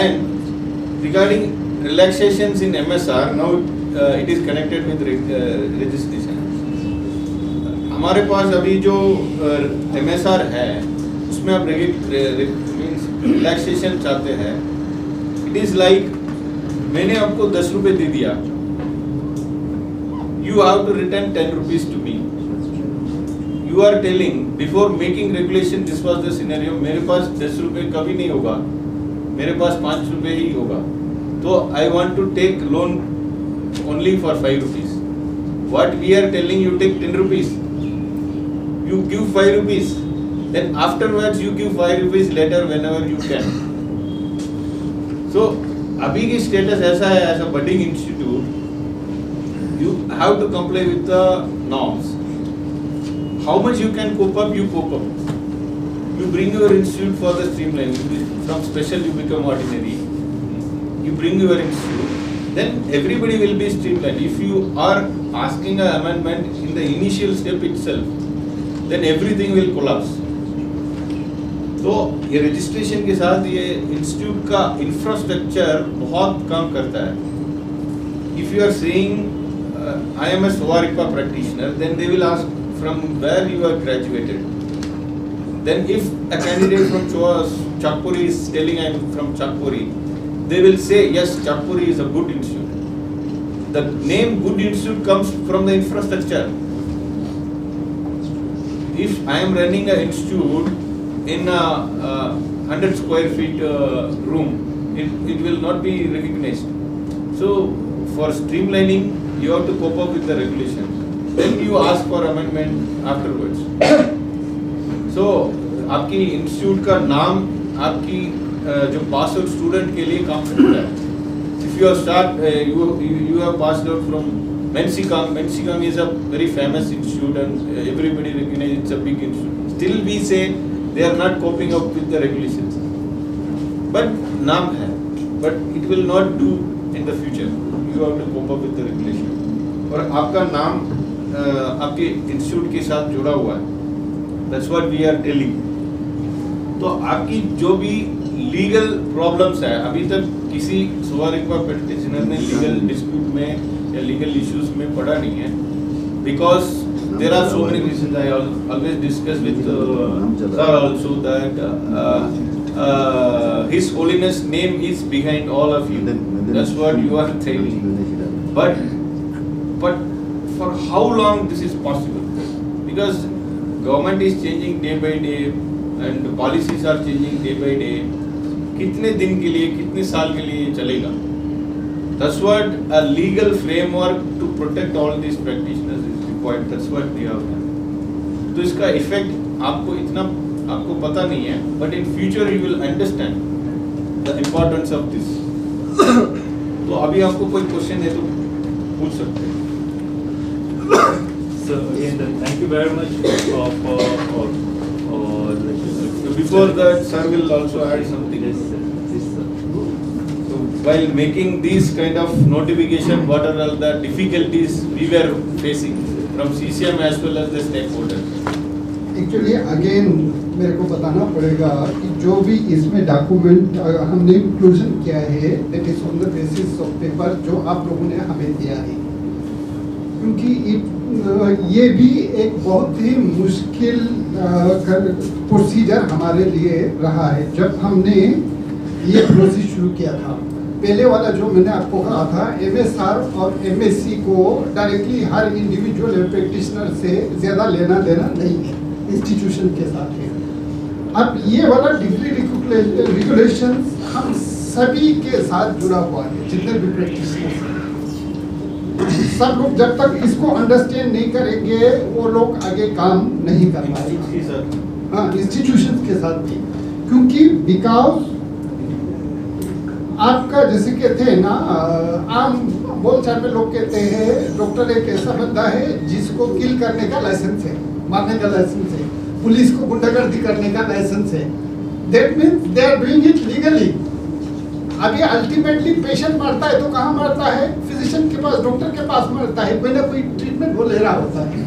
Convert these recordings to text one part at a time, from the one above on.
And regarding relaxations in MSR, now it is connected with registration. हमारे पास अभी जो MSR है उसमें आप रिलैक्सेशन चाहते हैं. इट इज लाइक मैंने आपको 10 रुपए दे दिया, you have to return 10 rupees to me. You are telling before making regulation this was the scenario, मेरे पास 10 रुपए कभी नहीं होगा, मेरे पास 5 रुपए ही होगा, तो I want to take loan only for 5 rupees. What we are telling, you take 10 rupees, you give 5 rupees, then afterwards you give 5 rupees later whenever you can. So abhi ki status aisa hai, as a budding institute you have to comply with the norms. How much you can cope up, you cope up. You bring your institute for the streamlining, from special you become ordinary, you bring your institute, then everybody will be streamlined. If you are asking an amendment in the initial step itself, then everything will collapse. तो ये registration के साथ ये institute का infrastructure बहुत काम करता है. If you are saying I am a SOARICPA practitioner, then they will ask from where you are graduated. Then if a candidate from Chakpuri is telling I am from Chakpuri, they will say yes, Chakpuri is a good institute. The name good institute comes from the infrastructure. If I am running an institute in a 100 square feet room, it will not be recognized. So for streamlining, you have to cope up with the regulations. Then you ask for amendment afterwards. So आपकी institute का नाम आपकी जो pass out student के लिए काम करता है. If you have passed out from Mensikang is a very famous institute and everybody recognizes it's a big institute. Still we say they are not coping up with the regulations. But naam hai, but it will not do in the future. You have to cope up with the regulation. और आपका नाम आपके institute के साथ जुड़ा हुआ है. That's what we are telling. तो आपकी जो भी लीगल प्रॉब्लम्स है, अभी तक किसी SOARICPA practitioner ने लीगल डिस्प्यूट में या लीगल इश्यूज में पड़ा नहीं है, because there are so many reasons. I always discuss with sir also that his holiness name is behind all of you. That's what you are telling. But for how long this is possible? Because government is changing day by day and policies are changing day by day. कितने दिन के लिए, कितने साल के लिए चलेगा? That's what a legal framework to protect all these practitioners is required. That's what we have done. तो इसका इफेक्ट आपको पता नहीं है, but in future you will understand the importance of this. तो अभी आपको कोई क्वेश्चन है तो पूछ सकते हैं. So again, thank you very much for before that, sir will also add something. Yes, sir. While making these kind of notification, what are all the difficulties we were facing from CCM as well as the stakeholders? Actually, again मेरे को बताना पड़ेगा कि जो भी इसमें document हमने inclusion किया है, that is on the basis of paper जो आप लोगों ने हमें दिया है, क्योंकि ये भी एक बहुत ही मुश्किल प्रोसीजर हमारे लिए रहा है. जब हमने ये प्रोसेस शुरू किया था, पहले वाला जो मैंने आपको कहा था, MSR और MSc को डायरेक्टली हर इंडिविजुअल प्रैक्टिशनर से ज़्यादा लेना देना नहीं है, इंस्टीट्यूशन के साथ है. अब ये वाला डिग्री रेगुलेशंस हम सभी के साथ जुड़ा हुआ है, जितने भी प्रैक्टिशनर्स हैं. सब लोग जब तक इसको अंडरस्टैंड नहीं करेंगे वो लोग आगे काम नहीं कर पाएंगे. हाँ, इंस्टीट्यूशन के साथ भी, क्योंकि बिकॉज आपका जैसे कहते हैं ना, आम बोलचाल में लोग कहते हैं डॉक्टर एक ऐसा बंदा है जिसको किल करने का लाइसेंस है, मारने का लाइसेंस है, पुलिस को गुंडागर्दी करने का लाइसेंस है. That means they are doing it legally. अभी अल्टीमेटली पेशेंट मरता है तो कहाँ मरता है? फिजिशियन के पास, डॉक्टर के पास मरता है, कोई ना कोई ट्रीटमेंट वो ले रहा होता है.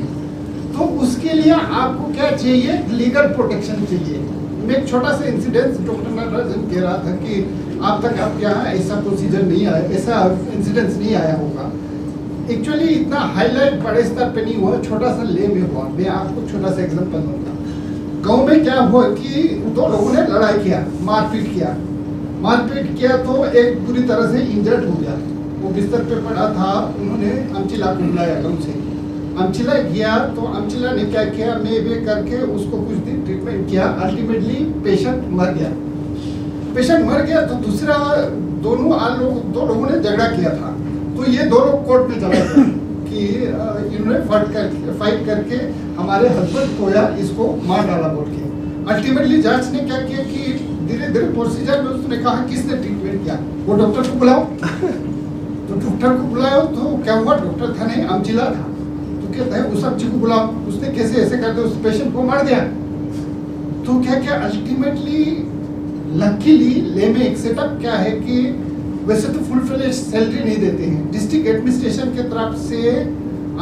तो उसके लिए आपको क्या चाहिए? लीगल प्रोटेक्शन चाहिए. मैं एक छोटा सा इंसिडेंट डॉक्टर नटराजन कह रहा था कि आप तक आपके यहाँ ऐसा प्रोसीजर नहीं आया, ऐसा इंसिडेंस नहीं आया होगा। एक्चुअली इतना हाईलाइट बड़े स्तर पे नहीं हुआ, छोटा सा ले में हुआ। मैं आपको छोटा सा एग्जांपल दूंगा। गांव में क्या हुआ कि दो लोगों ने लड़ाई किया, मारपीट किया तो एक बुरी तरह से इंजर्ड हो गया। वो बिस्तर पे पड़ा था, उन्होंने अमचिला को बुलाया गाँव से। अमचिला गया तो अमचिला ने क्या किया, मैं वे करके उसको कुछ दिन ट्रीटमेंट किया। अल्टीमेटली पेशेंट मर गया तो दूसरा दो लोगों ने झगड़ा किया था। तो ये दो लोग कोर्ट में चला गया कि इन्होंने फाइट करके हमारे हस्बैंड को या इसको मार डाला बोल के। अल्टीमेटली जज ने क्या किया कि धीरे धीरे प्रोसीजर में उसने कहा किसने ट्रीटमेंट किया, वो डॉक्टर को बुलाओ। तो डॉक्टर को बुलाओ तो क्या हुआ, डॉक्टर था नहीं, अमचिला था। तो कहता है उस अमची को बुलाओ, उसने कैसे ऐसे करते उस पेशेंट को मार दिया। तो क्या अल्टीमेटली लकीली ले में एक सेटअप क्या है कि वैसे तो फुल फ्लेज सैलरी नहीं देते हैं। डिस्ट्रिक्ट एडमिनिस्ट्रेशन के तरफ से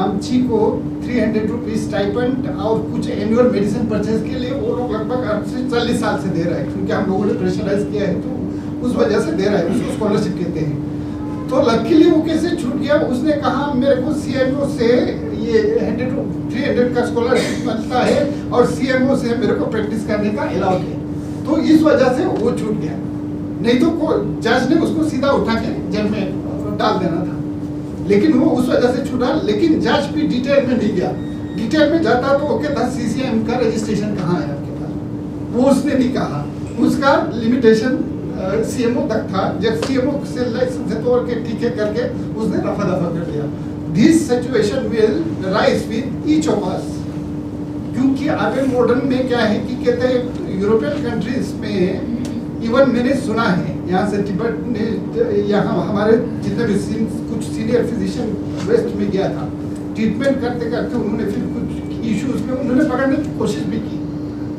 अमची को 300 रुपीज स्टाइपेंड और कुछ एनुअल मेडिसिन परचेज के लिए वो लोग लगभग 40 साल से दे रहे हैं, क्योंकि हम लोगों ने प्रेशराइज किया है तो उस वजह से दे रहा है, उसको स्कॉलरशिप कहते हैं। तो लकीली वो कैसे छूट गया, उसने कहा मेरे को सीएमओ से ये 300 का स्कॉलरशिप मिलता है और सीएमओ से मेरे को प्रैक्टिस करने का अलाउ है। तो इस वजह से वो छूट गया, नहीं तो जज ने उसको सीधा उठा के जेल में डाल देना था। लेकिन वो उस वजह से छूटा। लेकिन जज भी डिटेल में नहीं गया। डिटेल में जाता तो वो कहता सीसीएम का रजिस्ट्रेशन कहाँ है आपके पास, वो उसने नहीं कहा। उसका लिमिटेशन सीएमओ तक था। जब सीएमओ से लाइसेंस तोड़ के ठीक है करके उसने रफा दफा कर दिया। This situation will rise with each of us, क्योंकि अभी मॉडर्न में क्या है कि कहते हैं यूरोपियन कंट्रीज में, इवन मैंने सुना है यहाँ से तिब्बत ने, यहाँ हमारे जितने भी कुछ सीनियर फिजिशियन वेस्ट में गया था, ट्रीटमेंट करते करते उन्होंने फिर कुछ इश्यूज में उन्होंने पकड़ने की कोशिश भी की।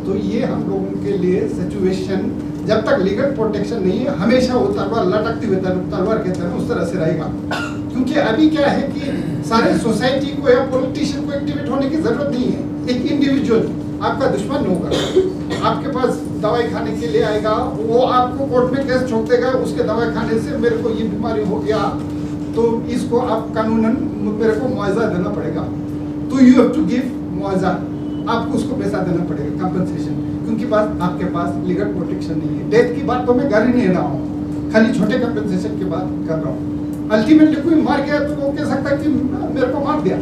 तो ये हम लोगों के लिए सिचुएशन जब तक लीगल प्रोटेक्शन नहीं है, हमेशा वो तलवार लटकती हुई तलवार कहते हैं उस तरह से रहेगा। क्योंकि अभी क्या है कि सारे सोसाइटी को या पॉलिटिशियन को एक्टिवेट होने की जरूरत नहीं है। एक इंडिविजुअल आपका दुश्मन होगा, आपके पास दवाई खाने के लिए आएगा, वो आपको कोर्ट में केस ठोक देगा, उसके दवाई खाने से मेरे को ये बीमारी हो गया तो इसको आप कानूनन मेरे को मुआवजा देना पड़ेगा। तो यू हैव टू गिव मुआवजा, आपको उसको पैसा देना पड़ेगा, कंपनसेशन, क्योंकि आपके पास लीगल प्रोटेक्शन नहीं है। डेथ की बात तो मैं कर ही नहीं रहा हूँ, खाली छोटे कंपनसेशन की बात कर रहा हूँ। अल्टीमेटली कोई मार गया तो वो कह सकता है कि मेरे को मार दिया,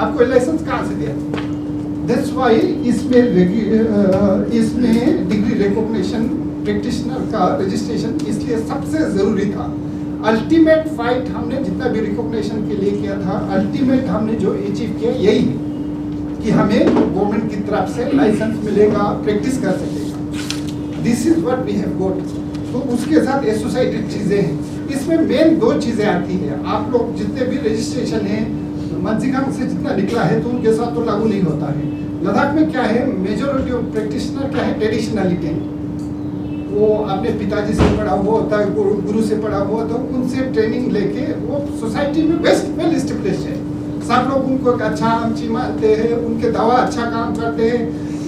आपको लाइसेंस कहाँ से दिया। That's why इसमें डिग्री रिकॉग्निशन प्रैक्टिशनर का रजिस्ट्रेशन इसलिए सबसे जरूरी था। अल्टीमेट फाइट हमने जितना भी रिकॉग्निशन के लिए किया था, अल्टीमेट हमने जो अचीव किया यही है कि हमें गवर्नमेंट की तरफ से लाइसेंस मिलेगा, प्रैक्टिस कर सकेगा। This is what we have got. तो उसके साथ एसोसिएटेड चीजें हैं। इसमें मेन दो चीजें आती है। आप लोग जितने भी रजिस्ट्रेशन है मंजीगांग से जितना निकला है तो उनके साथ तो लागू नहीं होता है। लद्दाख में क्या है, मेजोरिटी ऑफ प्रैक्टिशनर क्या है, ट्रेडिशनलिटी, वो अपने पिताजी से पढ़ा हुआ होता है, गुरु से पढ़ा हुआ होता है, उनसे ट्रेनिंग लेके वो सोसाइटी में वेल एस्टेब्लिश्ड है। सब लोग उनको एक अच्छा अमची मानते हैं, उनके दवा अच्छा काम करते हैं।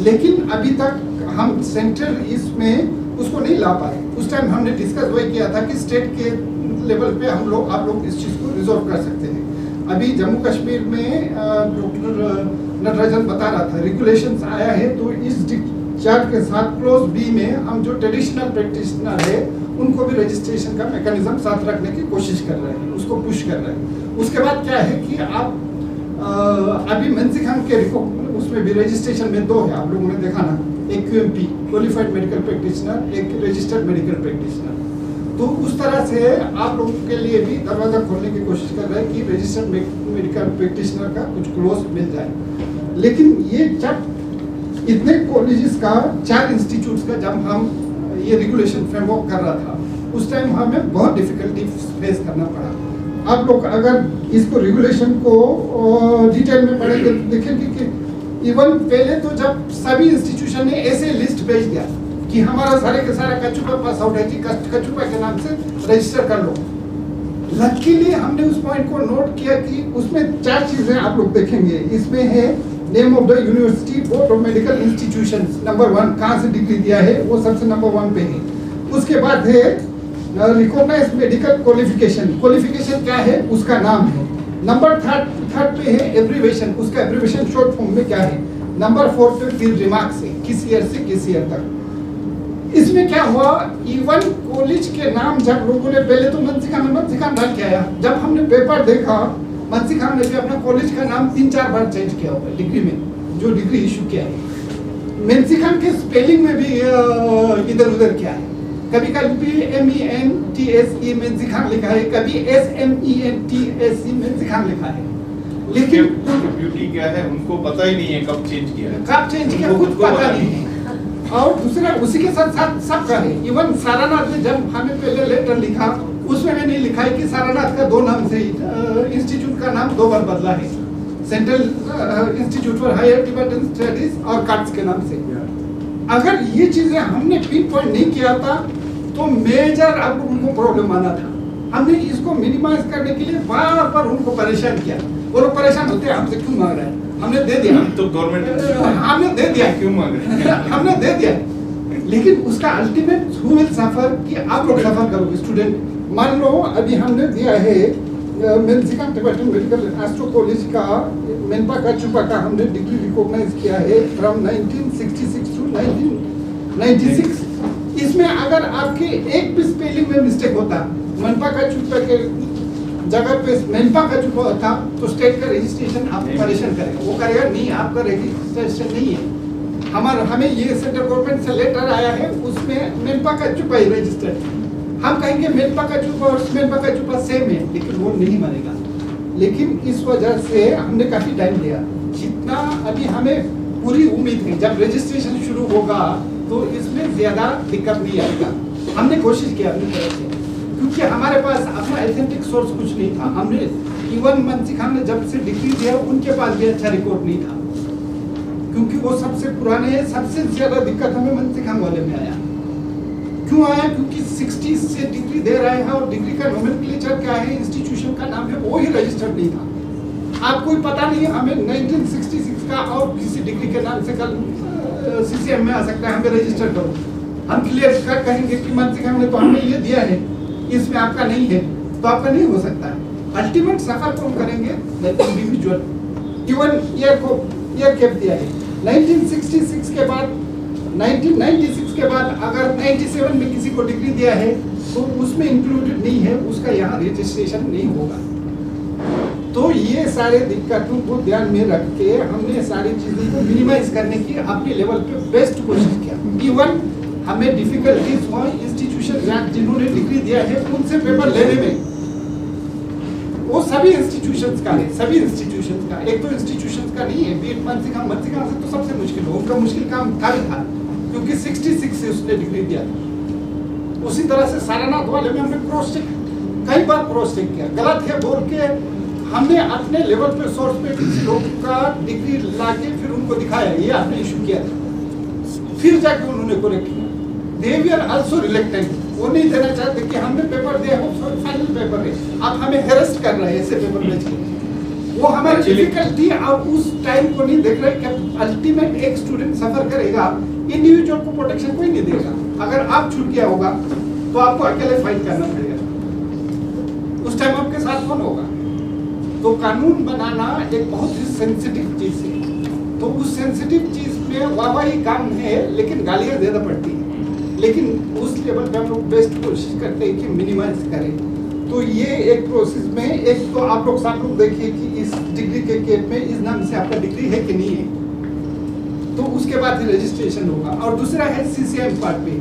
लेकिन अभी तक हम सेंट्रल इसमें उसको नहीं ला पाए। उस टाइम हमने डिस्कस वही किया था कि स्टेट के लेवल पे आप लोग इस चीज़ को रिजॉल्व कर सकते हैं। अभी जम्मू कश्मीर में डॉक्टर नटराजन बता रहा था रेगुलेशंस आया है, तो इस चार्ट के साथ क्लोज बी में हम जो ट्रेडिशनल प्रैक्टिशनर है उनको भी रजिस्ट्रेशन का मैकेनिज्म साथ रखने की कोशिश कर रहे हैं, उसको पुश कर रहे हैं। उसके बाद क्या है कि आप अभी मंजीगांग के उसमें भी रजिस्ट्रेशन में दो है, आप लोगों ने देखा ना, एक QMP क्वालिफाइड मेडिकल प्रैक्टिशनर, एक रजिस्टर्ड मेडिकल प्रैक्टिशनर। तो उस तरह से आप लोगों के लिए भी दरवाजा खोलने की कोशिश कर रहे हैं कि रजिस्टर्ड मेडिकल प्रैक्टिशनर का कुछ क्लोज मिल जाए। लेकिन ये जब इतने कॉलेजेस का 4 इंस्टीट्यूट्स का जब हम ये रेगुलेशन फ्रेमवर्क कर रहा था, उस टाइम हमें बहुत डिफिकल्टी फेस करना पड़ा। आप लोग अगर इसको रेगुलेशन को डिटेल में पढ़ेंगे तो देखेंगे कि इवन पहले तो जब सभी इंस्टीट्यूशन ने ऐसे लिस्ट भेज दिया कि हमारा सारे के सारा कचुपा पास आउट है जी, कचुपा के नाम से रजिस्टर कर लो। लकीली हमने उस पॉइंट को नोट किया कि उसमें 4 चीजें आप लोग देखेंगे। इसमें है name of the university, board of medical institutions, number 1 कहाँ से डिग्री दिया है वो सबसे नंबर 1 पे है। उसके बाद है रिकॉग्नाइज्ड मेडिकल क्वालिफिकेशन, क्वालिफिकेशन क्या है उसका नाम है। नंबर थर्ड पे है एब्रीवेशन, उसका एब्रीवेशन शॉर्ट फॉर्म में क्या है। नंबर 4 पे फिर रिमार्क्स है किस ईयर से किस ईयर तक। इसमें क्या हुआ, इवन कॉलेज के नाम जब लोगों ने पहले तो मनसी खान डाल के आया, जब हमने पेपर देखा मनसी खान ने भी अपना कॉलेज का नाम 3-4 बार चेंज किया हुआ है डिग्री में, जो डिग्री इशू किया है। मनसी खान के स्पेलिंग में भी इधर उधर क्या है, कभी कभी MENTSE मनसी खान लिखा है, कभी SMENTSE मनसी खान लिखा है। लेकिन ब्यूटी क्या है उनको पता ही नहीं है कब चेंज किया है, कब चेंज किया कुछ पता नहीं है। और दूसरा उसी के साथ साथ सबका है। इवन सारानाथ ने जब हमें पहले लेटर लिखा उसमें मैंने लिखा है कि सारानाथ का 2 नाम से इंस्टीट्यूट का नाम 2 बार बदला है, central institute for higher Tibetan studies और काट्स के नाम से। अगर ये चीजें हमने पिन पॉइंट नहीं किया था तो मेजर अब उनको प्रॉब्लम आना था। हमने इसको मिनिमाइज करने के लिए बार बार उनको परेशान किया, वो लोग परेशान होते हैं हमसे क्यों मांग रहे हैं, हमने दे दिया, तो गवर्नमेंट हमने दे दिया, क्यों मांग रहे हैं हमने दे दिया। लेकिन उसका अल्टीमेट हु विल सफर कि आप लोग सफर करोगे स्टूडेंट। मान लो अभी हमने दिया है मेलसिकन टिबेटन मेडिकल एस्ट्रो कॉलेज का मेनपा का चुपा का हमने डिग्री रिकॉग्नाइज किया है फ्रॉम 1966 टू 1996। इसमें अगर आपके एक भी स्पेलिंग में मिस्टेक होता, मनपा का चुपा के जगह पे मेनपा का चुपा होता तो स्टेट का रजिस्ट्रेशन आपको परेशान करेगा, वो करेगा नहीं आपका रजिस्ट्रेशन नहीं है। हमें ये सेंट्रल गवर्नमेंट से लेटर आया है उसमें मेनपा का चुपा ही रजिस्टर्ड, हम कहेंगे मेनपा का चुपा और मेनपा का चुपा सेम है, लेकिन वो नहीं मानेगा। लेकिन इस वजह से हमने काफी टाइम लिया, जितना अभी हमें पूरी उम्मीद है जब रजिस्ट्रेशन शुरू होगा तो इसमें ज्यादा दिक्कत नहीं आएगा। हमने कोशिश किया अपनी तरफ से, क्योंकि हमारे पास अपना एथेंटिक सोर्स कुछ नहीं था। हमने इवन मनसी खान ने जब से डिग्री दिया उनके पास भी अच्छा रिकॉर्ड नहीं था, क्योंकि वो सबसे पुराने हैं। सबसे ज्यादा दिक्कत हमें मनसी खान वाले में आया। क्यों आया? क्योंकि 60 से डिग्री दे रहे हैं और डिग्री का नोमेनक्लेचर क्या है, इंस्टीट्यूशन का नाम है, वो ही रजिस्टर्ड नहीं था। आपको पता नहीं हमें 1966 का और किसी डिग्री के नाम से कल CCM में आ सकता है, हमें रजिस्टर करो। हम क्लियर कर कहेंगे कि मनसी खान ने तो हमें ये दिया है, इसमें आपका नहीं है, तो आपका नहीं हो सकता है। अल्टीमेट सफर कौन करेंगे? इंडिविजुअल। इवन ईयर कैप दिया है 1966 के बाद, 1996 के बाद अगर 97 में किसी को डिग्री दिया है तो उसमें इंक्लूडेड नहीं है, उसका यहाँ रजिस्ट्रेशन नहीं होगा। तो ये सारे दिक्कतों को ध्यान में रख के हमने सारी चीजों को मिनिमाइज करने की अपने लेवल पे बेस्ट कोशिश किया। इवन हमें डिफिकल्टीज हुआ इंस्टीट्यूशन जिन्होंने डिग्री दिया है उनसे पेपर लेने में, वो सभी इंस्टीट्यूशंस का है, सभी इंस्टीट्यूशंस का। एक तो इंस्टीट्यूशंस का नहीं है, बीट मनसी खान से तो सबसे मुश्किल हो, उनका मुश्किल काम था भी था, क्योंकि 66 से उसने डिग्री दिया था। उसी तरह से सारानाथ वाले में हमने क्रॉस चेक कई बार क्रॉस चेक किया, गलत है बोल के हमने अपने लेवल पे सोर्स पे किसी लोग का डिग्री लाके फिर उनको दिखाया ये आपने इशू किया था, फिर जाके उन्होंने करेक्ट किया। दे वी आर आल्सो रिलेक्टेंट, वो नहीं देना चाहते कि हमने पेपर दिया हो फाइनल पेपर है, आप हमें हेरेस्ट कर रहे हैं ऐसे पेपर बेच के। वो हमारी डिफिकल्टी और उस टाइम को नहीं देख रहे कि अल्टीमेट एक स्टूडेंट सफर करेगा, इंडिविजुअल को प्रोटेक्शन कोई नहीं देगा। अगर आप छूट गया होगा तो आपको अकेले फाइट करना पड़ेगा, उस टाइम आपके साथ कौन होगा? तो कानून बनाना एक बहुत ही सेंसिटिव चीज है, तो उस सेंसिटिव चीज में वाहवाही काम है, लेकिन गालियां ज्यादा पड़ती है। लेकिन उस लेवल पे हम लोग बेस्ट कोशिश करते हैं कि मिनिमाइज करें। तो ये एक प्रोसेस में एक तो आप लोग सब लोग देखिए कि इस डिग्री के केप में इस नाम से आपका डिग्री है कि नहीं है, तो उसके बाद ही रजिस्ट्रेशन होगा। और दूसरा है CCM पार्ट पे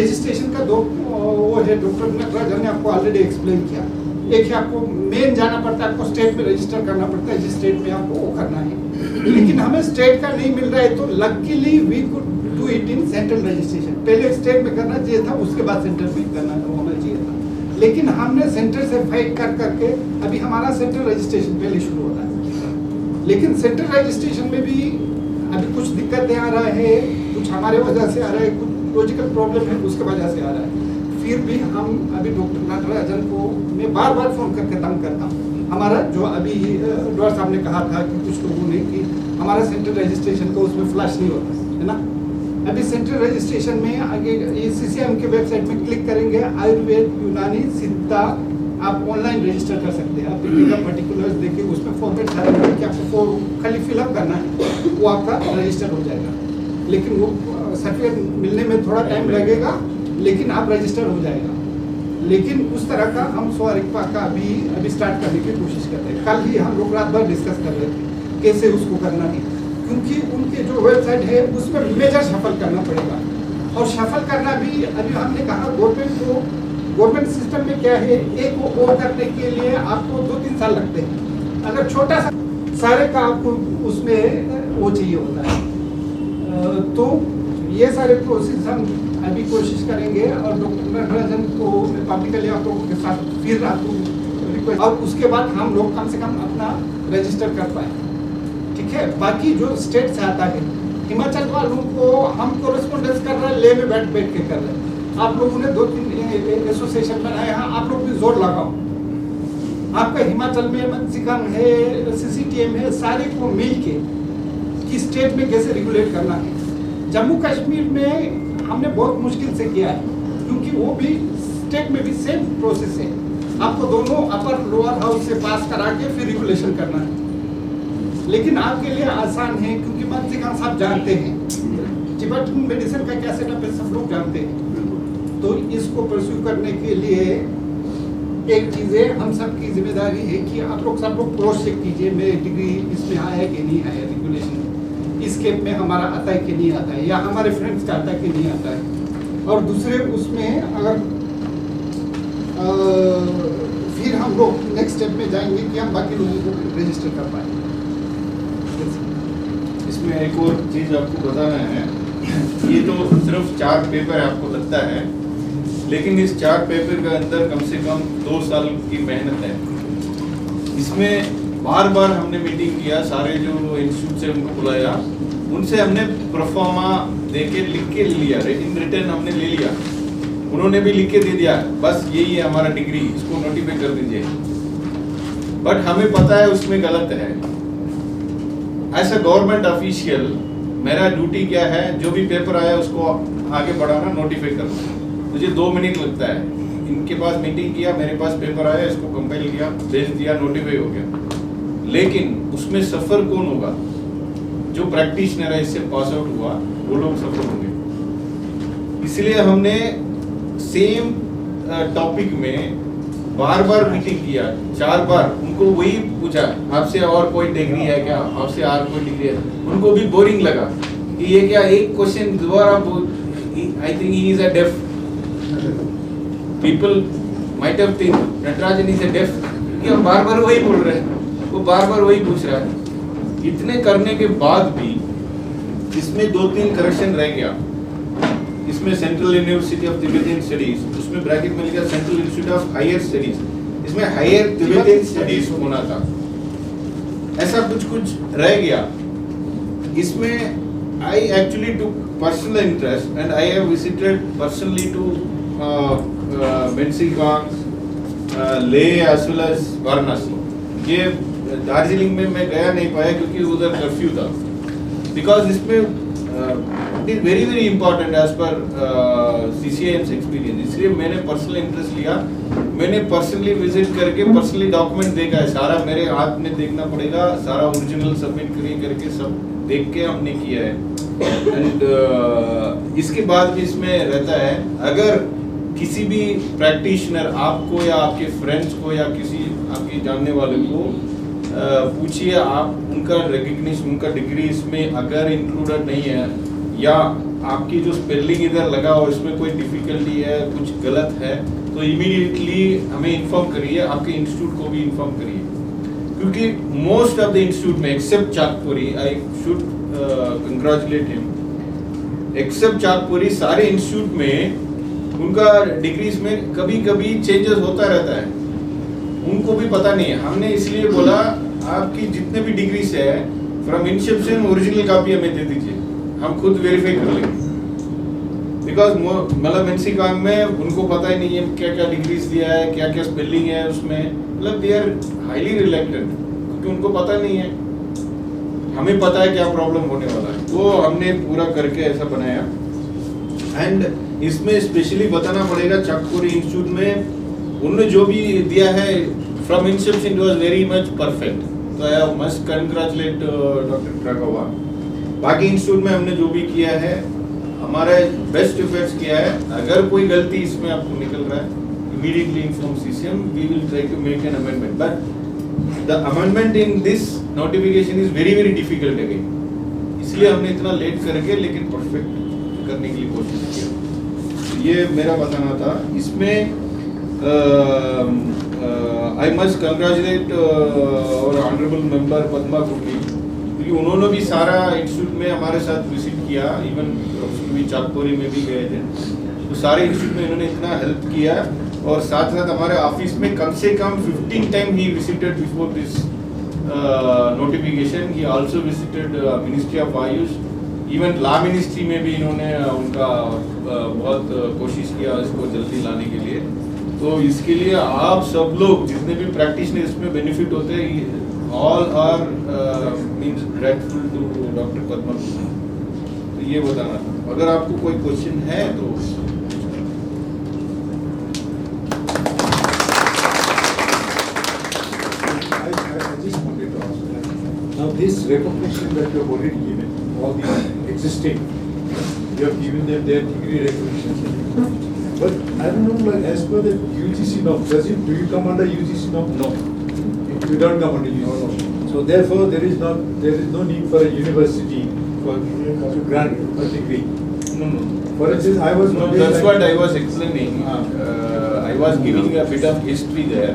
रजिस्ट्रेशन का दो वो है, डॉक्टर नटराजन ने आपको ऑलरेडी एक्सप्लेन किया। एक है आपको मेन जाना पड़ता है, आपको स्टेट में रजिस्टर करना पड़ता है जिस स्टेट में आपको वो करना है, लेकिन हमें स्टेट का नहीं मिल रहा है, तो luckily we could do it in central registration. पहले स्टेट में करना चाहिए था, उसके बाद सेंटर में करना होना चाहिए था, लेकिन हमने सेंटर से फाइट कर करके अभी हमारा सेंट्रल रजिस्ट्रेशन पहले शुरू हो रहा है। लेकिन सेंट्रल रजिस्ट्रेशन में भी अभी कुछ दिक्कतें आ रहा है, कुछ हमारे वजह से आ रहा है, कुछ लॉजिकल प्रॉब्लम है उसके वजह से आ रहा है। फिर भी हम अभी डॉक्टर नटराजन को मैं बार बार फोन करके तंग करता हूँ। हमारा जो अभी डॉक्टर साहब ने कहा था कि कुछ लोगों ने कि हमारा सेंट्रल रजिस्ट्रेशन का उसमें फ्लैश नहीं होता है ना। अभी सेंट्रल रजिस्ट्रेशन में आगे ये CCM के वेबसाइट में क्लिक करेंगे, आयुर्वेद, यूनानी, सिद्धा आप ऑनलाइन रजिस्टर कर सकते हैं। आप इनका पर्टिकुलर्स देखिए, उसमें फॉर्मेट सारा कि आपको खाली फिलअप करना है, वो आपका रजिस्टर हो जाएगा। लेकिन वो सर्टिफिकेट मिलने में थोड़ा टाइम लगेगा, लेकिन आप रजिस्टर हो जाएगा। लेकिन उस तरह का हम स्वरिक्पा का अभी स्टार्ट करने की कोशिश करते हैं। कल ही हम लोग रात भर डिस्कस कर रहे थे कैसे उसको करना है, क्योंकि उनके जो वेबसाइट है उसमें मेजर शफल करना पड़ेगा। और शफल करना भी अभी हमने कहा गवर्नमेंट सिस्टम में क्या है, एक वो करने के लिए आपको 2-3 साल लगते हैं। अगर छोटा सा सारे का आपको उसमें वो चाहिए होता है। तो ये सारे प्रोसेस हम अभी कोशिश करेंगे। और डॉक्टर नटराजन को पब्लिकली आप लोगों के साथ फिर रात को रिक्वेस्ट, और उसके बाद हम लोग कम से कम अपना रजिस्टर कर पाए, ठीक है। बाकी जो स्टेट से आता है, हिमाचल वालों को हम कोरेस्पोंडेंस कर रहे हैं, ले में बैठ के कर रहे हैं। आप लोगों ने 2-3 एसोसिएशन बनाए हैं, आप लोग भी जोर लगाओ। आपका हिमाचल में मनसिकम है, CCTM है, सारे को मिल के कि स्टेट में कैसे रेगुलेट करना है। जम्मू कश्मीर में हमने बहुत मुश्किल से किया है, क्योंकि वो भी स्टेट में भी सेम प्रोसेस है। आपको दोनों अपर लोअर हाउस से पास करा के फिर रेगुलेशन करना है। लेकिन आपके लिए आसान है, क्योंकि मनसिकम साहब जानते हैं, टिबेटन मेडिसिन का क्या सेटअप है सब लोग जानते हैं। तो इसको परस्यू करने के लिए एक चीज़ है, हम सब की जिम्मेदारी है कि आप लोग सब लोग क्रॉस चेक कीजिए, मेरी डिग्री इसमें आया है कि नहीं आया, रेगुलेशन इस केप में हमारा आता है कि नहीं आता है, या हमारे फ्रेंड्स का आता है कि नहीं आता है। और दूसरे उसमें अगर फिर हम लोग नेक्स्ट स्टेप में जाएंगे कि हम बाकी लोगों को रजिस्टर कर पाए। इसमें एक और चीज़ आपको बताना है, ये तो सिर्फ 4 पेपर आपको लगता है, लेकिन इस 4 पेपर के अंदर कम से कम 2 साल की मेहनत है। इसमें बार बार हमने मीटिंग किया, सारे जो इंस्टीट्यूट से उनको बुलाया, उनसे हमने प्रोफार्मा देके लिख के लिया, इन रिटर्न हमने ले लिया, उन्होंने भी लिख के दे दिया, बस यही है हमारा डिग्री, इसको नोटिफाई कर दीजिए। बट हमें पता है उसमें गलत है। एज अ गवर्नमेंट ऑफिशियल मेरा ड्यूटी क्या है, जो भी पेपर आया उसको आगे बढ़ाना, नोटिफाई करना। मुझे 2 मिनट लगता है, इनके पास मीटिंग किया, मेरे पास पेपर आया, इसको कंपाइल किया, भेज दिया, नोटिफाई हो गया। लेकिन उसमें सफर कौन होगा? जो प्रैक्टिशनर है, इससे पास आउट हुआ, वो लोग सफर होंगे। इसलिए हमने सेम टॉपिक में बार बार मीटिंग किया, 4 बार उनको वही पूछा, आपसे और कोई डिग्री है क्या, आपसे और कोई डिग्री है। उनको भी बोरिंग लगा कि ये क्या एक क्वेश्चन दोबारा, I think he is a deaf, people might have think Natarajan is a deaf, कि हम बार बार वही बोल रहे हैं, वो बार बार वही पूछ रहा है। इतने करने के बाद भी इसमें 2-3 करेक्शन रह गया। इसमें central university of Tibetan studies, उसमें ब्रैकेट में लिखा central institute of higher studies, इसमें हायर तिब्बतियन स्टडीज होना था। ऐसा कुछ रह गया। इसमें I actually took personal interest and I have visited personally to मेंसिकांग, Leh as well as Varanasi. ये दार्जिलिंग में मैं गया नहीं पाया क्योंकि उधर कर्फ्यू था। बिकॉज इसमें it is very very important as पर CCIM's एक्सपीरियंस, इसलिए मैंने पर्सनल इंटरेस्ट लिया। मैंने पर्सनली विजिट करके पर्सनली डॉक्यूमेंट देखा है, सारा मेरे हाथ में देखना पड़ेगा, सारा ओरिजिनल सबमिट करके सब देख के हमने किया है। एंड इसके बाद भी इसमें रहता है, अगर किसी भी प्रैक्टिशनर आपको या आपके फ्रेंड्स को या किसी आपके जानने वाले को पूछिए, आप उनका रिकग्निशन, उनका डिग्री इसमें अगर इंक्लूडेड नहीं है, या आपकी जो स्पेलिंग इधर लगा और इसमें कोई डिफिकल्टी है, कुछ गलत है, तो इमीडिएटली हमें इन्फॉर्म करिए, आपके इंस्टीट्यूट को भी इन्फॉर्म करिए। क्योंकि मोस्ट ऑफ द इंस्टीट्यूट में except Chakpori, I should congratulate him, except Chakpori, सारे इंस्टीट्यूट में उनका डिग्रीज में कभी कभी चेंजेस होता रहता है, उनको भी पता नहीं है। हमने इसलिए बोला आपकी जितने भी डिग्रीज है फ्रॉम इंसेप्शन ओरिजिनल कॉपी हमें दे दीजिए, हम खुद वेरीफाई कर लेंगे। बिकॉज मतलब मेंसिकांग में उनको पता ही नहीं है क्या क्या डिग्रीज दिया है, क्या क्या स्पेलिंग है उसमें, मतलब दे आर हाईली रिलेक्टेड, क्योंकि उनको पता नहीं है। हमें पता है क्या प्रॉब्लम होने वाला है, वो हमने पूरा करके ऐसा बनाया। एंड इसमें स्पेशली बताना पड़ेगा चाकपुरी इंस्टीट्यूट में उन्होंने जो भी दिया है from Inception it was very much perfect, तो आई मस्ट कंग्रेचुलेट डॉक्टर क्राकोवा। बाकी इंस्टीट्यूट में हमने जो भी किया है हमारा बेस्ट एफर्ट्स किया है। अगर कोई गलती इसमें आपको निकल रहा है immediately inform CCM, we will try to make an amendment, but the amendment in this notification is very very difficult again, इसलिए हमने इतना लेट करके लेकिन परफेक्ट करने की कोशिश किया। ये मेरा बताना था। इसमें I must congratulate our honorable member Padma कुटी, क्योंकि उन्होंने भी सारा इंस्टीट्यूट में हमारे साथ विजिट किया, इवन भी चाकपुरी में भी गए थे, तो सारे इंस्टीट्यूट में इन्होंने इतना हेल्प किया। और साथ साथ हमारे ऑफिस में कम से कम 15 time he visited before this notification. He also visited ministry of Ayush, even law ministry में भी इन्होंने उनका बहुत कोशिश किया इसको जल्दी लाने के लिए। तो इसके लिए आप सब लोग जितने भी प्रैक्टिशनर इसमें बेनिफिट होते हैं, all are means grateful to doctor Padma. तो ये बताना था। अगर आपको कोई क्वेश्चन है तो this recognition that you have already given, all the existing, you have given them their degree recognition. But I don't know, like as per the UGC norm, do you come under UGC norm? No. You don't come under UGC norm. So therefore, there is no need for a university to grant a degree. no. For instance, I was No, that's what I was explaining. I was giving a bit of history there.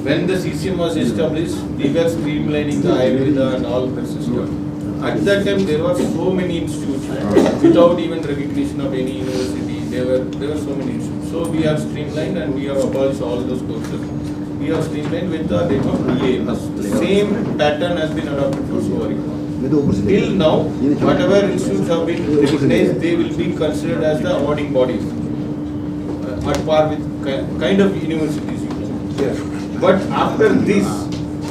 When the CCM was established, we were streamlining the Ayurveda and all the system. At that time, there were so many institutes without even recognition of any university. There were so many institutes. So we have streamlined and we have abolished all those courses. We have streamlined with the name of relay. The same pattern has been adopted for Suvari. Till now, whatever institutes have been recognized, they will be considered as the awarding bodies, at par with kind of universities. Yeah. But after this,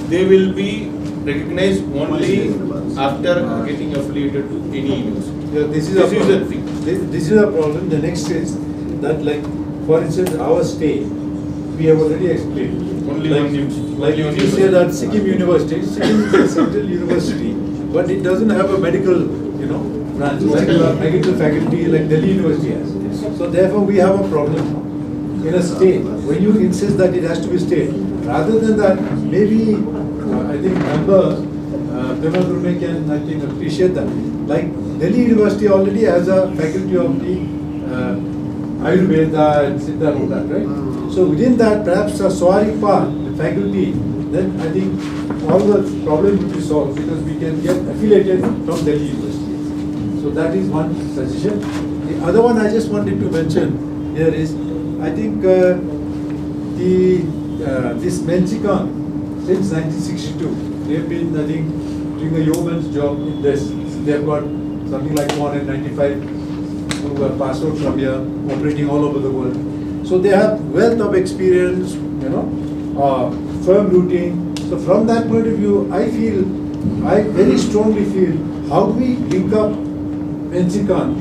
they will be recognized only after getting affiliated to any university. Yeah, this is the thing. This is a problem. The next is that, like, for instance, our stay, we have already explained. Only like, one university. Like Only one you say university. that Sikkim University is a central university, but it doesn't have a medical, branch, like a medical faculty like Delhi University has. So therefore, we have a problem in a state. When you insist that it has to be state, rather than that, maybe I think member Pema Gurme can appreciate that. Like Delhi University already has a faculty of the Ayurveda and Siddha and all that, right? So within that, perhaps a Suvari part, the faculty, then I think all the problem will be solved because we can get affiliated from Delhi University. So that is one suggestion. The other one I just wanted to mention here is, I think this Menzikan, since 1962, they've been, I think, doing a yeoman's job in this. They've got something like 195 who have passed out from here, operating all over the world. So they have wealth of experience, firm routing. So from that point of view, I very strongly feel, how do we link up Menzikan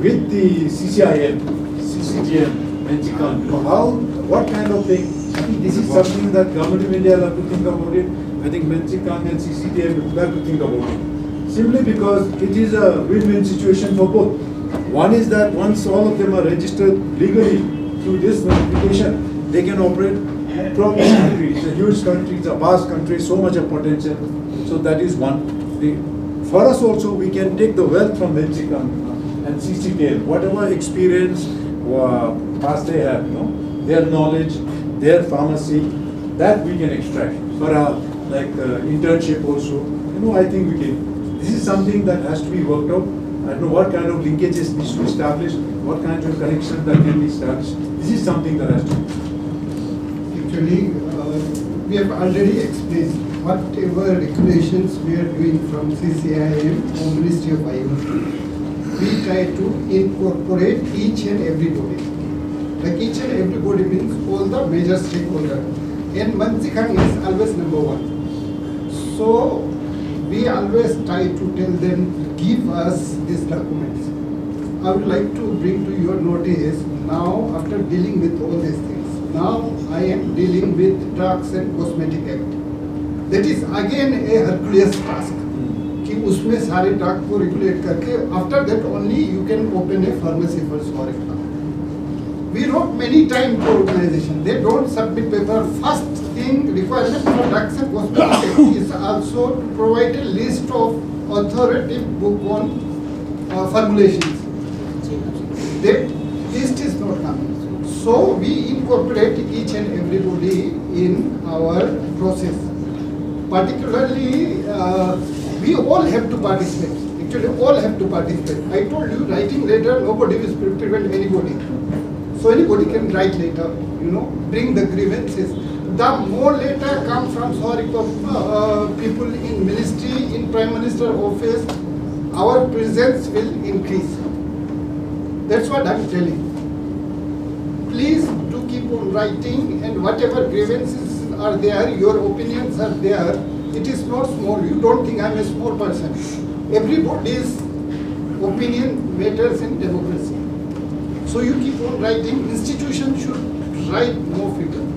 with the CCIM, CCGM, Menzikan? What kind of thing? I think this is something that Government of India will have to think about it. I think Menzikan and CCTM will have to think about it. Simply because it is a win-win situation for both. One is that once all of them are registered legally through this notification, they can operate from this country. It's a huge country, it's a vast country, so much of potential. So that is one. For us also, we can take the wealth from Menzikan and CCTL, whatever experience, past they have, their knowledge, their pharmacy, that we can extract for our internship also. I think we can. This is something that has to be worked out. I don't know what kind of linkages needs to be established, what kind of connections that can be established. This is something that has to be. Actually, we have already explained whatever regulations we are doing from CCIM or Ministry of IoT. We try to incorporate each and everybody. Like each and everybody means all the major stakeholders. And Menzikan is always number one. So we always try to tell them, give us these documents. I would like to bring to your notice now, after dealing with all these things, now I am dealing with Drugs and Cosmetic Act. That is again a Herculean task. कि उसमें सारे drug को regulate करके after that only you can open a pharmacy for Swarika. We wrote many times to organization. They don't submit paper. First thing requirement for Drugs and Cosmetic is also to provide a list of authoritative book on formulations. That list is not coming. So we incorporate each and everybody in our process. Particularly, we all have to participate. Actually, all have to participate. I told you, writing letter, nobody will prevent anybody. So anybody can write letter, bring the grievances. The more letter come from people in ministry, in Prime Minister office, our presence will increase. That's what I'm telling. Please do keep on writing, and whatever grievances are there, your opinions are there. It is not small. You don't think I'm a small person. Everybody's opinion matters in democracy. So you keep on writing. Institutions should write more frequently.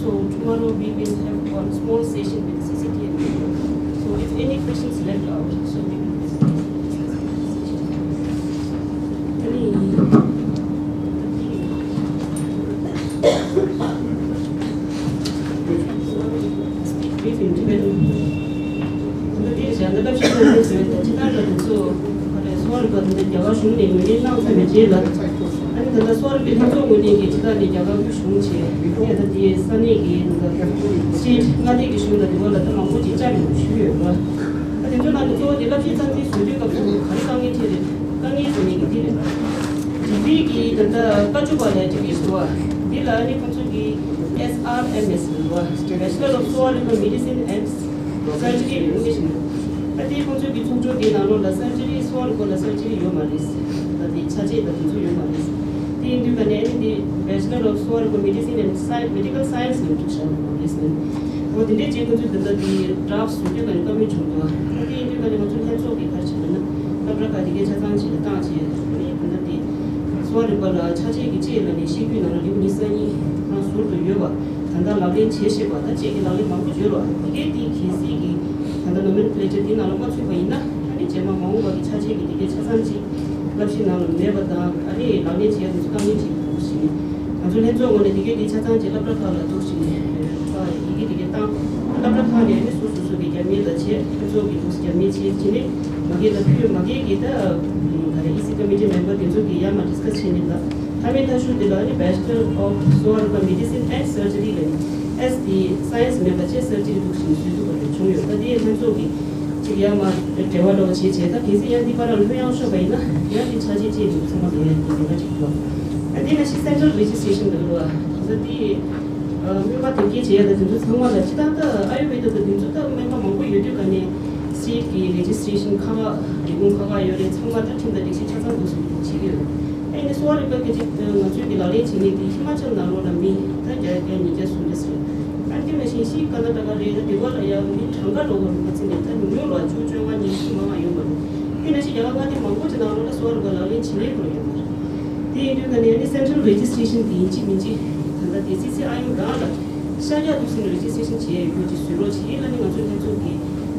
So tomorrow we will have one small session with CCTV. So if any questions left out, so we will 아니 근데 수업이 한쪽으로 얘기 지다니 제가 무슨지 얘들 뒤에 선이기 시 나대기 쉬는데 뭐라 또 너무 진짜로 쉬어요. 아니 저는 또 내가 비싼지 수준가 가능하게 되는 강의 분위기 되는 비비기 된다 가지고 와야 되겠어. 딜라니 분석이 SRMS와 Bachelor of Surgical Medicine and Surgery Education. 아니 분석이 총조기 나눠라 surgery surgical surgery humanist. 이 차지의 humanist. The Bachelor of Surgical Medicine and Medical Science Nutrition. What the day to the drafts to give and come to the independent health Labraka Chazanchi, the Tanchi, the Surgical Chachi, and the Shipping and Unisani, transfer to Yoga, and the Lavin Cheshiba, the Cheki Lavi Mampujura, the Gati Kisigi, and the nomenclature in Alamachuina, and the Gemma Mongo, the Chachi, the Chazanchi. 랍시나는 내보다 아니 라니지에 감이지 무시 아주 현종원에 되게 차장지 랍라카라 도시니 아 이게 되게 땅 랍라카에 수수수게 개미다체 저기 도시게 미치지니 마게다 필요 마게기다 가래 이시 커미티 멤버 된저기 야마 디스커션이다 하면다 슈데라니 Bachelor of Surgical Medicine and Surgery as the science member surgery 도시니 수도가 중요하다 이 현종이 지금아 대화로 제가 계시한테 바로 회원수가 있나? 여기 차지지 무슨 말이에요? 이거 지금. 아니면 시스템적 레지스트레이션도 그래서 뭔가 되게 제가 좀 상황을 지단다 아유베이도 좀 뭔가 먹고 요즘 간에 시기 레지스트레이션 카가 리본 카가 요래 상관들 팀들 역시 찾아도 지금. 근데 소화를 그렇게 지금 저기 나리 진행이 힘맞은 나로라미 다자게 이제 손댔어요. 아니면 신시 가다가 레드 디벌이야 우리 장가로 같은 데 물로 아주 좋아하는 이슈가 요거. 근데 제가 가지 먹고 지나오는 소화를 가라니 진행 거예요. 대인들간에 센트럴 레지스트레이션 인지민지 단다 DCCI 가다 샤리아 독신 레지스트레이션 지에 요지 수로 지라는 것을 해주기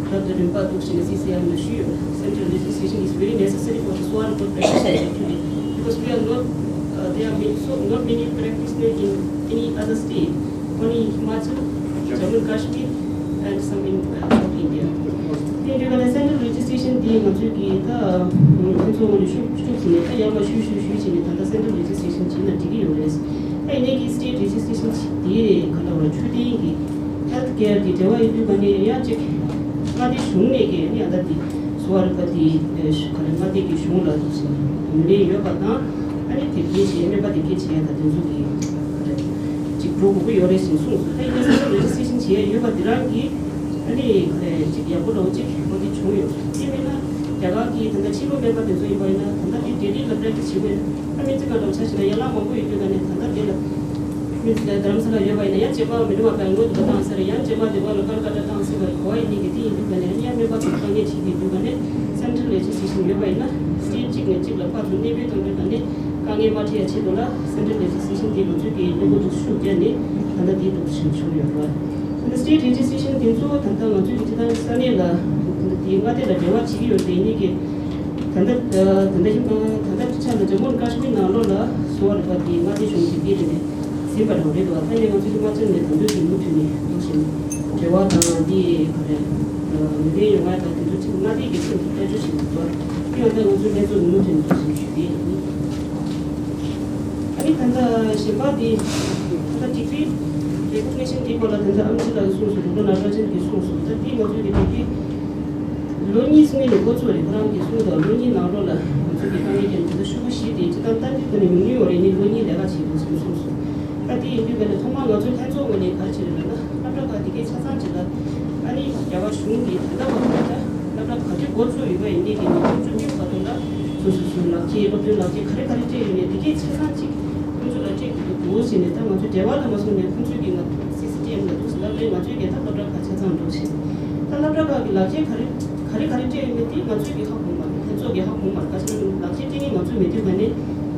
그들은 바 독신 CCI는 쉬요. Central legislation is very necessary for the soil protection actually because we are not there are not many practitioners in any other state. Only Himachal, Jammu and Kashmir, and some in South India. The Central Registration Day, Majuki, the Yama the Central Registration China TVs. A Negi State Registration Day, Kalora Chudi, Healthcare, the Jawa, Yubani, Yajik, Madi Shunegi, the other Swarkati, Kalamati Shula, Muli Yokata, and it is everybody gets here that is 그룹이 여러 신수. 그래서 레지스트레이션 지에 유가 들어가기 아니 그래 지금 야보로 오지 어디 중요. 이면은 jaga ki tanda chilo member de so ibai na tanda ki daily la practice chibe ami chika do chashi na yala mo ko yu ga ne tanda de la means the dharamsala yobai na ya cheba midwa bango de ta sare ya cheba de balo kal kata ta se ko ai ni giti yu ga ne ya me ba ka ne chi yu ga ne central legislation yobai na state chik ne chik la pa ne be to ne ka nge ma thi chi do la central legislation de lo chu ge ne go to shu ge ne tanda de to shu chu yo ba the state legislation din so tanda ma chu ti ta sa ne la di nga de la dewa chi yo de ni ge tanda tanda cha la jammu kashmir na lo la so wa ba di nga de shu ti de ne simba do le do ta ne ma chu ma chen ne tanda di mu ni ni shin dewa ta di kare ne yo ma ta ti chu na di ge chu de chu shi to yo de mu chu ne chu mu chen chu shi de ani tanda simba di tanda ti fi recognition di ko la tanda am chi la su su do na ra chen ki su su ta di mo chu de ki Loni इसमें लोगों को record किया सुनो तो लोनी ना रोला जो कि कहीं के तो शुरू शी दी तो तंत्र की तो नहीं और इन्हें लोनी लगा चीज़ सुनो सुनो ताकि इनके बेले थोड़ा ना जो है जो उन्हें कर चले ना अपना काटी के छाता चला अनी जब शुरू की तब होता अपना काटी बहुत जो इधर इन्हें के जो भी पता ना सुनो लाची और जो लाची खरे खरे चीज़ इन्हें दिखे छाता चीज़ जो लाची वो सीने तब मुझे देवाल हम सुने कुछ भी ना सीसीटीवी ना तो सब ले मुझे कहता अपना काटी छाता हम लोग तब अपना काटी लाची खरे खरे चे मेती मंजू की हां हुमा जो की हां हुमा का से लाची टिंगी मंजू मेती बने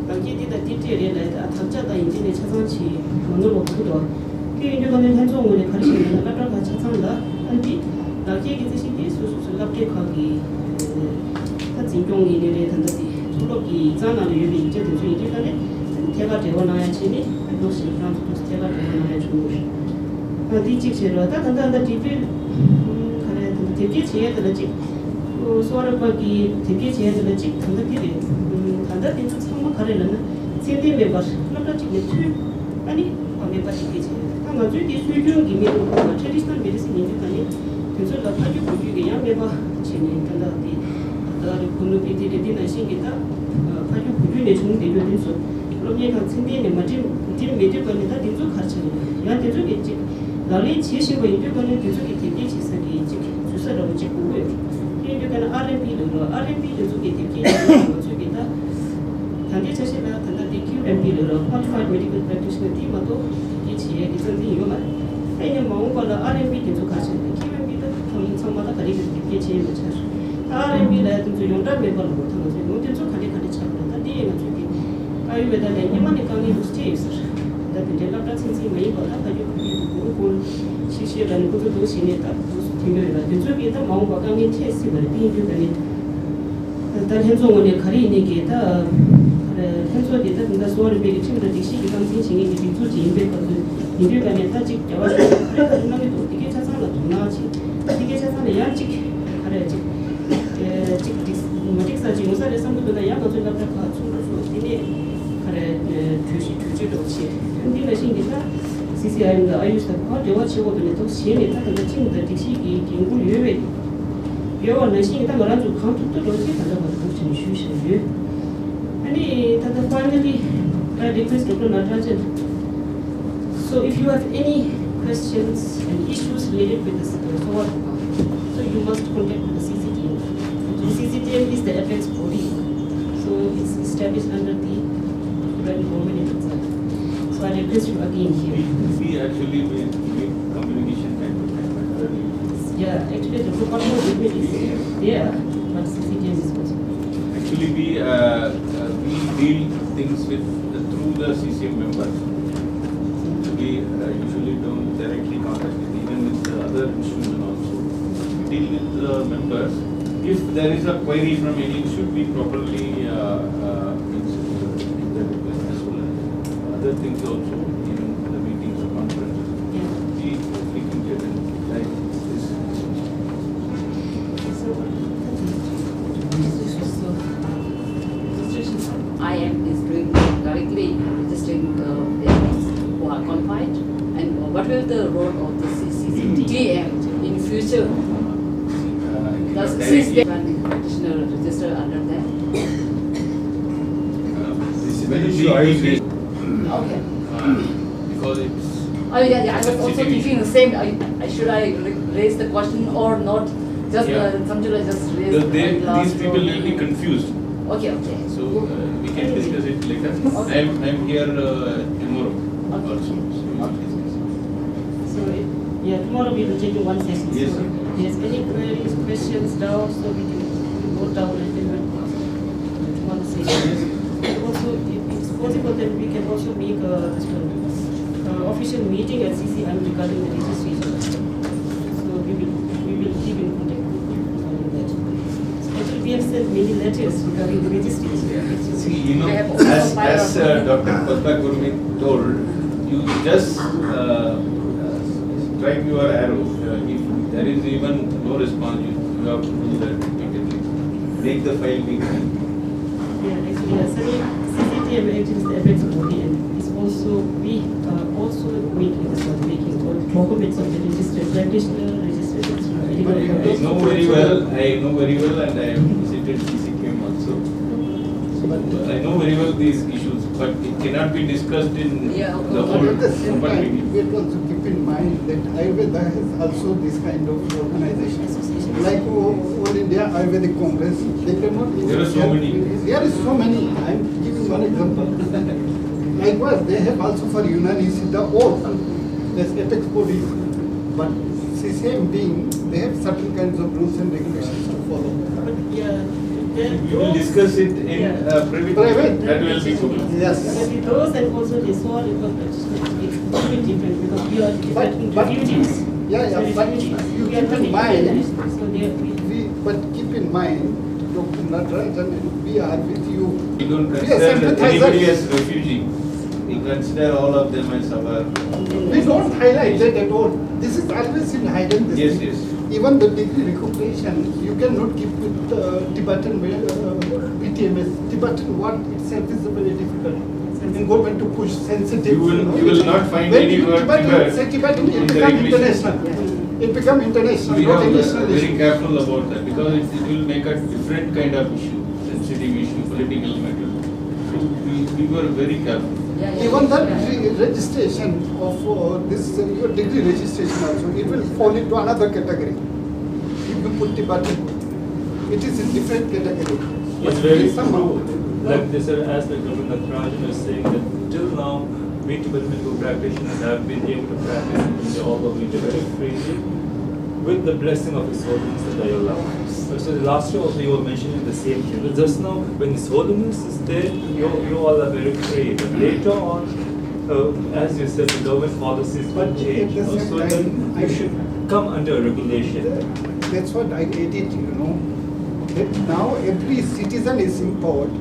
लाची ती द टी रे ले ता थाचा दा इंजि ने छासा छि मनो लो खुदो कि इंजि बने थान जो ने खरे से ना का का छासा दा अंति लाची की से ती सु सु ला के खा की ता जिंगों नि ने थान दा ती थोड़ो की जाना ने ये इंजि तो इंजि का ने तेगा देवा ना या छि ने नो से फ्रांस को तेगा देवा ना या छु आ ती छि से रो ता थान दा TP 되게 제야 되지. 소화를 받기 되게 제야 되지. 근데 단다 된쪽 상마 가려는 세대 멤버 그렇게 되게 아니 거기에 빠지게 제. 아마 저기 수준 기미로 트레디셔널 메디신 인지까지 그래서 나타주 보기게 양 멤버 진행 단다디 다들 군로 비디디 디나 신기다 파주 부준의 중대로 된소. 그럼 얘가 생대에 맞지 팀 메디 번에다 된쪽 가르쳐요. 야 된쪽 있지. 나리 지시고 인도 번에 된쪽이 되게 지사기 있지. 주사로 찍고 그러니까 R&B로 저기 되게 저기다 단계 자체가 단단히 QMP로 Qualified Medical Practitioner 팀도 이 지에 기선이 이거 말 아니면 뭔가를 R&B 계속 하시는 QMP도 통인청마다 가리게 되게 제일 못 찾아 R&B라도 좀 용답 매번 못 하는 거지 모든 쪽 가리 찾는다 뒤에 저기 아유베다에 이만이 강의 스테이 있어 다들 델라다 신시 메이 거다 가지고 그 시시라는 것도 도시네다 tingera de jogi ta maung ba kang che si ba ti ju dani ta henzo ngone khari ni ge ta henzo de ta da so re be chi da di shi kang sin sing ni di ju ji be ka ni de ka ne ta ji ja wa khare khare na me to ti ge cha sa la to na chi ti ge cha sa ne ya chi khare chi chi di ma dik sa ji mo sa de sam do da ya ka ju la ta ka chu ro ti ne khare tu ji do chi ni la shin ge ta CCI 가 아유스다 거대와 치고도 또 시에네 타는 친구들 디시기 긴구 유외 요원은 신이다 거라도 컨트롤도 로지 다가 붙인 쉬쉬 아니 다다 finally I request Dr. Natarajan so if you have any questions and issues related with this so you must contact the CCTM. The CCTM is the apex body so it's established under the federal government itself. So I request you again here. We actually make communication kind of time. Yeah, actually the protocol is there, but CCTM is also. Actually, we deal things with through the CCM members. We usually don't directly contact it, even with the other institution also. We deal with the members. If there is a query from any, it should be properly other things also, even the meetings or conferences, we can get in like this. IM is doing directly registering the who are qualified, and what will the role of the CCTM in future? Does CCTM practitioner register under that? This is very Okay. because it's Oh yeah, I was also thinking the same. Should I raise the question or not? Just Yeah. Samjula just raised. These people will be confused. Okay, okay. So we can discuss it later. I'm here tomorrow also. So we will discuss. So, yeah, tomorrow we will take in one session. Yes, So, sir. if there's any queries, questions, doubts, so we can go down and then one session. And also, if it's possible, then we can also make official meeting at CCM regarding the registration. So we will keep in contact on that. Actually, we have sent many letters regarding the registration. See, you know, They have also as filed Dr. Padma Gurmeet told, you just strike your arrow. If there is even no response, you have to do that immediately. Make the file big. Yeah, actually, CCTM actually is the apex body, and it's also we also making making all documents of the registered practitioner, registered medical I doctors. know very well, and I have visited CCPM also. But I know very well these issues, but it cannot be discussed in Yeah, the okay. whole But at the same open time, meeting. we have to also keep in mind that Ayurveda has also this kind of organization. Like All India Ayurvedic Congress, they cannot. There are so many. There is so many. I'm giving one example. Likewise, they have also for Unani Siddha all there's apex bodies, but CCM being, they have certain kinds of rules and regulations to follow. But yeah, there We will discuss it in Yeah. private. Private. That will be good. Yes. Maybe those and also the soil practitioner, it's a bit different because we are deciding but- refugees. Yeah, So but refugees, you we are keep not in mind, international, so they are. but keep in mind, Dr. Natarajan, and we are with you. We don't We are consider sympathizers. anybody as refugee. We consider all of them as our. We don't highlight that at all. This is always in hidden. This Yes, thing. yes. Even the degree recognition, you cannot keep with Tibetan BTMS. Tibetan what itself is very difficult. In government to push sensitive. You will not find When any you word Tibetan, say Tibet Tibetan, in it the become regulation. international. It become international, We not have national very issue. careful about that because it will make a different kind of issue, sensitive issue, political matter. So we were very careful. Yeah, yeah. Even that Yeah. registration of this your degree registration also, it will fall into another category. If you put Tibetan, it is in different category. It's But very somehow, true. Like this, as like Dr. Natarajan is saying that till now, we Tibetan medical practitioners have been able to practice in India, all over India very freely with the blessing of His Holiness the Dalai Lama. So the last year also you were mentioning the same thing. But just now, when His Holiness is there, you all are very free. But later on, as you said, the government policies will But change. at the same So time, then you should come under regulation. that's what I get it, that now every citizen is empowered.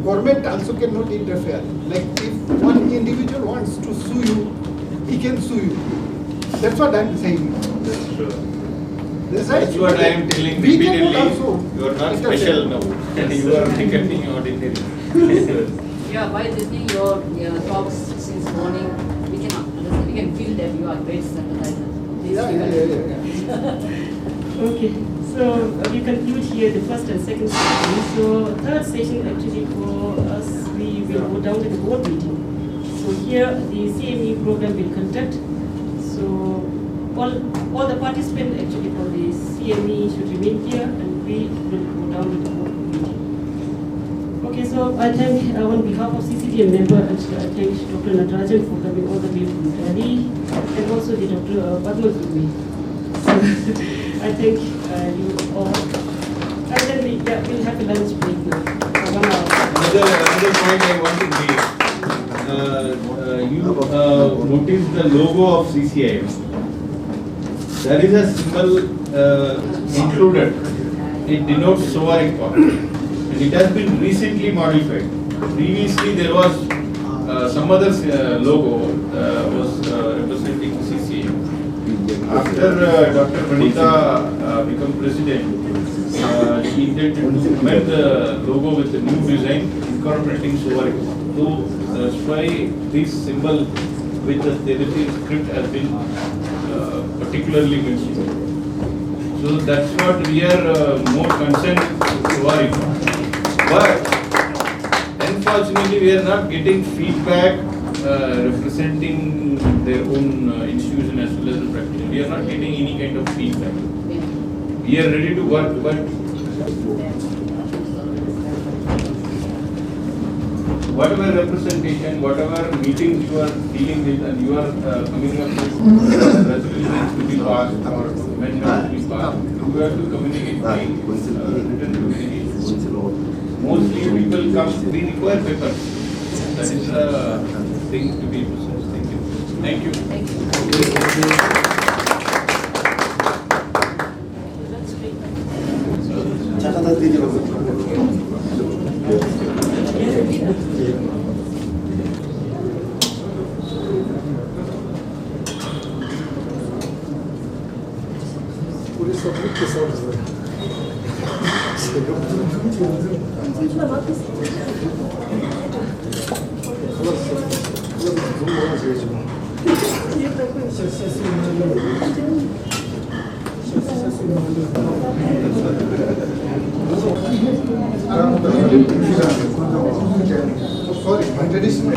Government also cannot interfere. Like if one individual wants to sue you, he can sue you. That's what I'm saying. That's true. That's right. That's what I am telling We cannot repeatedly. also You are not interfere. special now. And you are becoming ordinary. Yeah, by listening your talks since morning, we can understand, we can feel that you are great sympathizer. Yeah. Okay, so we conclude here the first and second session. So third session actually for us, we will go down to the board meeting. So here the CME program will conduct. So all the participants actually for the CME should remain here, and we will go down to the board meeting. Okay, so I thank on behalf of CCTM member, and I thank Dr. Natarajan for coming all the way from Delhi, and also the Dr. Padma Gurmeet. So I thank you all. And then we'll have a lunch break now for 1 hour. Another point I want to make. You notice the logo of CCIM. There is a symbol included. It denotes Sovarik power. And it has been recently modified. Previously there was some other logo was representing CCIM. After Dr. Pranita became president, she intended to amend the logo with a new design incorporating Sovarik. So that's why this symbol with the therapy script has been particularly mentioned. So that's what we are more concerned with Sovarik. But unfortunately we are not getting feedback representing their own institution as well as the practitioner. We are not getting any kind of feedback. We are ready to work, but whatever representation, whatever meetings you are dealing with, and you are coming up with resolutions to be passed or amendments to be passed, you have to communicate by written communication. Mostly people come, we require papers. That is the thing to be processed. Thank you. Thank you. Thank you. पूरे submit के साथ sorry, my tradition.